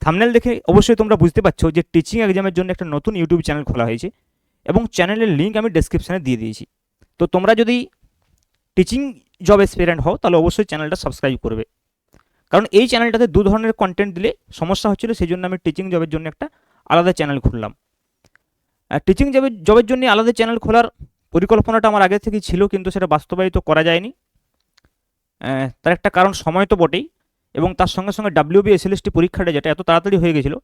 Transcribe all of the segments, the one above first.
Thumbnail দেখে অবশ্যই তোমরা বুঝতে পারছো যে টিচিং এক্সামের জন্য একটা নতুন ইউটিউব চ্যানেল খোলা হয়েছে এবং চ্যানেলের লিঙ্ক আমি ডেসক্রিপশানে দিয়ে দিয়েছি। তো তোমরা যদি টিচিং জব এক্সপিরিয়েন্ট হও তাহলে অবশ্যই চ্যানেলটা সাবস্ক্রাইব করবে, কারণ এই চ্যানেলটাতে দু ধরনের কন্টেন্ট দিলে সমস্যা হচ্ছিল, সেই জন্য আমি টিচিং জবের জন্য একটা আলাদা চ্যানেল খুললাম। টিচিং জবের জন্য আলাদা চ্যানেল খোলার পরিকল্পনাটা আমার আগে থেকেই ছিল, কিন্তু সেটা বাস্তবায়িত করা যায়নি। তার একটা কারণ সময় তো বটেই, এবং তার সঙ্গে সঙ্গে WB SLST পরীক্ষাটা যেটা এত তাড়াতাড়ি হয়ে গেছিলো,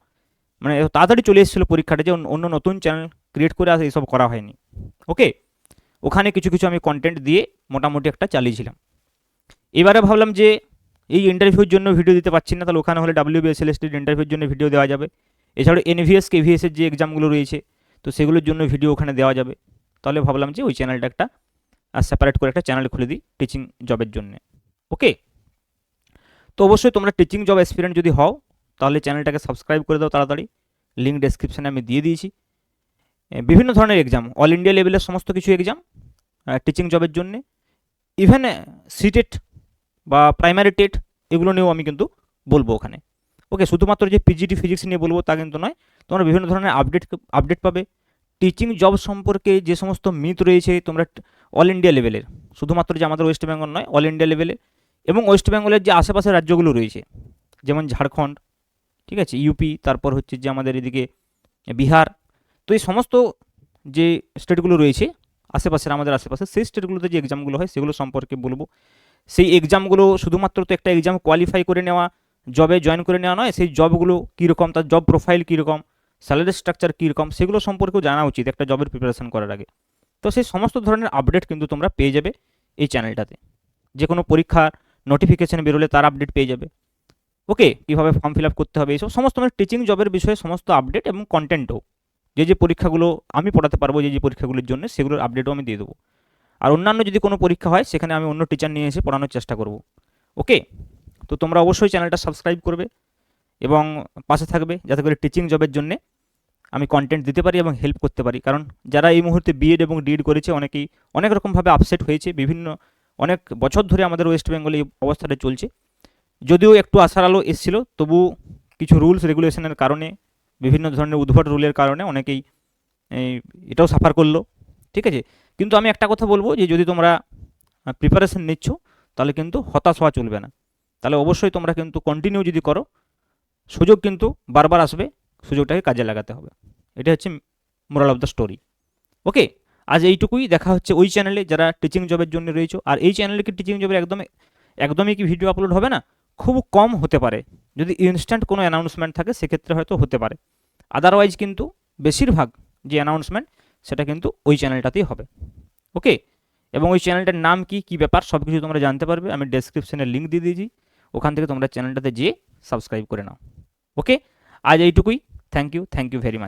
মানে এত তাড়াতাড়ি চলে এসেছিলো পরীক্ষাটা, যে অন্য নতুন চ্যানেল ক্রিয়েট করে এইসব করা হয়নি। ওকে, ওখানে কিছু কিছু আমি কন্টেন্ট দিয়ে মোটামুটি একটা চালিয়েছিলাম। এবারে ভাবলাম যে এই ইন্টারভিউর জন্য ভিডিও দিতে পারছি না, তাহলে ওখানে হলে WB SLST ইন্টারভিউর জন্য ভিডিও দেওয়া যাবে। এছাড়াও NVS KVS যে এক্সামগুলো রয়েছে তো সেগুলোর জন্য ভিডিও ওখানে দেওয়া যাবে। তাহলে ভাবলাম যে ওই চ্যানেলটা একটা সেপারেট করে একটা চ্যানেল খুলে দিই টিচিং জবের জন্য। ওকে, তো অবশ্যই তোমরা টিচিং জব এক্সপিরিয়েন্ট যদি হও তাহলে চ্যানেলটাকে সাবস্ক্রাইব করে দাও তাড়াতাড়ি, লিঙ্ক ডেসক্রিপশানে আমি দিয়ে দিয়েছি। বিভিন্ন ধরনের এক্সাম, অল ইন্ডিয়া লেভেলের সমস্ত কিছু এক্সাম টিচিং জবের জন্যে, ইভেন সিটেট বা প্রাইমারি টেট এগুলো নিয়েও আমি কিন্তু বলবো ওখানে। ওকে, শুধুমাত্র যে পিজিটি ফিজিক্স নিয়ে বলবো তা কিন্তু নয়, তোমরা বিভিন্ন ধরনের আপডেট পাবে। টিচিং জব সম্পর্কে যে সমস্ত মিথ রয়েছে তোমরা অল ইন্ডিয়া লেভেলের, শুধুমাত্র যে আমাদের ওয়েস্ট বেঙ্গল নয়, অল ইন্ডিয়া লেভেলের এবং ওয়েস্ট বেঙ্গলের যে আশেপাশের রাজ্যগুলো রয়েছে যেমন ঝাড়খণ্ড, ঠিক আছে, ইউপি, তারপর হচ্ছে যে আমাদের এদিকে বিহার, তো এই সমস্ত যে স্টেটগুলো রয়েছে আশেপাশের, আমাদের আশেপাশে সেই স্টেটগুলোতে যে এক্সামগুলো হয় সেগুলো সম্পর্কে বলবো। সেই এক্সামগুলো শুধুমাত্র তো একটা এক্সাম কোয়ালিফাই করে নেওয়া, জবে জয়েন করে নেওয়া নয়, সেই জবগুলো কীরকম, তার জব প্রোফাইল কীরকম, স্যালারি স্ট্রাকচার কীরকম, সেগুলো সম্পর্কেও জানা উচিত একটা জবের প্রিপারেশন করার আগে। তো সেই সমস্ত ধরনের আপডেট কিন্তু তোমরা পেয়ে যাবে এই চ্যানেলটাতে। যে কোনো পরীক্ষার নোটিফিকেশান বেরোলে তার আপডেট পেয়ে যাবে। ওকে, কীভাবে ফর্ম ফিল আপ করতে হবে, এইসব সমস্ত মানে টিচিং জবের বিষয়ে সমস্ত আপডেট এবং কন্টেন্টও, যে পরীক্ষাগুলো আমি পড়াতে পারবো, যে পরীক্ষাগুলোর জন্য সেগুলোর আপডেটও আমি দিয়ে দেবো। আর অন্যান্য যদি কোনো পরীক্ষা হয় সেখানে আমি অন্য টিচার নিয়ে এসে পড়ানোর চেষ্টা করব। ওকে, তো তোমরা অবশ্যই চ্যানেলটা সাবস্ক্রাইব করবে এবং পাশে থাকবে, যাতে করে টিচিং জবের জন্য আমি কন্টেন্ট দিতে পারি এবং হেল্প করতে পারি। কারণ যারা এই মুহূর্তে বিএড এবং ডিএড করেছে অনেকেই অনেক রকমভাবে আপসেট হয়েছে, অনেক বছর ধরে আমাদের ওয়েস্ট বেঙ্গলে এই অবস্থাটা চলছে। যদিও একটু আশার আলো এসেছিলো, তবু কিছু রুলস রেগুলেশনের কারণে, বিভিন্ন ধরনের উদ্ভট রুলের কারণে অনেকেই এটাও সাফার করলো, ঠিক আছে। কিন্তু আমি একটা কথা বলবো, যে যদি তোমরা প্রিপারেশন নিচ্ছ তাহলে কিন্তু হতাশ হওয়া চলবে না, তাহলে অবশ্যই তোমরা কিন্তু কন্টিনিউ যদি করো, সুযোগ কিন্তু বারবার আসবে, সুযোগটাকে কাজে লাগাতে হবে। এটা হচ্ছে মোরাল অফ দ্য স্টোরি। ওকে, আজ এইটুকুই, দেখা হচ্ছে ওই চ্যানেলে যারা টিচিং জবের জন্য রয়েছে। আর এই চ্যানেলে কি টিচিং জবের একদমই কি ভিডিও আপলোড হবে না? খুব কম হতে পারে, যদি ইনস্ট্যান্ট কোনো অ্যানাউন্সমেন্ট থাকে সেক্ষেত্রে হয়তো হতে পারে, আদারওয়াইজ কিন্তু বেশিরভাগ যে অ্যানাউন্সমেন্ট সেটা কিন্তু ওই চ্যানেলটাতেই হবে। ওকে, এবং ওই চ্যানেলটার নাম কী ব্যাপার সব কিছু তোমরা জানতে পারবে, আমি ডেসক্রিপশনে লিঙ্ক দিয়ে দিয়েছি, ওখান থেকে তোমরা চ্যানেলটাতে যেয়ে সাবস্ক্রাইব করে নাও। ওকে, আজ এইটুকুই। Thank you very much.